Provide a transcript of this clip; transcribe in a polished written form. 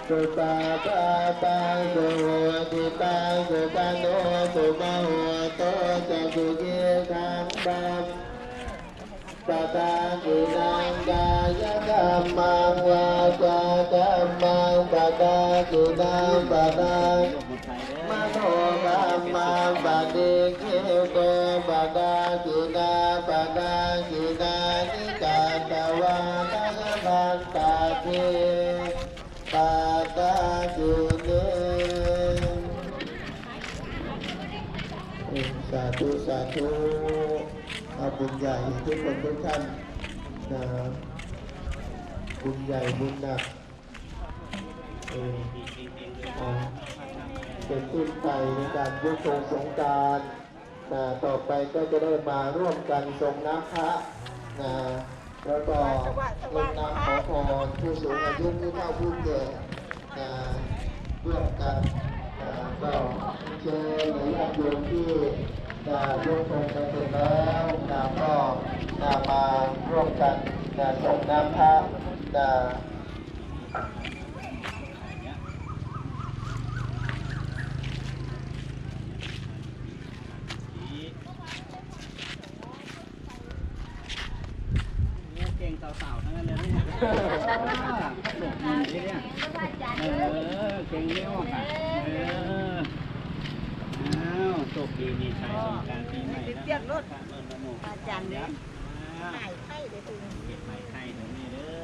สุปาปาปังสุโหติปังสุปันโนสุมโหโตจะสุขีคังบัมปะตากินังกายกรรมังวาจากรรมังปะตากินังปะตามโนกรรมังปะติกิโตปะตากินาปะตากินานิการตวานังพันตาทิปาตาจุเนสาธุสาธุเอาบุญใหญ่ทุกคนทุกท่านนะบุญใหญ่บุญหนักเป็นขึ้นไปในการยกธงสงกรานต์ต่อไปก็จะได้มาร่วมกันส่งน้ำพระแล้วก็รดน้ำขอพรผู้สูงอายุผู้เฒ่าผู้แก่ร่วมกันก็เจอหรือญาติโยมที่ยกธงกันเสร็จแล้วก็มาร่วมกันส่งน้ำพระเก่งสาวๆทั้งนั้นเลยเนี่ยหลบมือเนี่ยเก่งเรียกว่าค่ะอ้าวโชคดีมีชัยสงกรานต์ปีใหม่นะเรียกรถอาจารย์เนี่ยไข่เดี๋ยวถึงไข่เดี๋ยวนี้เด้อ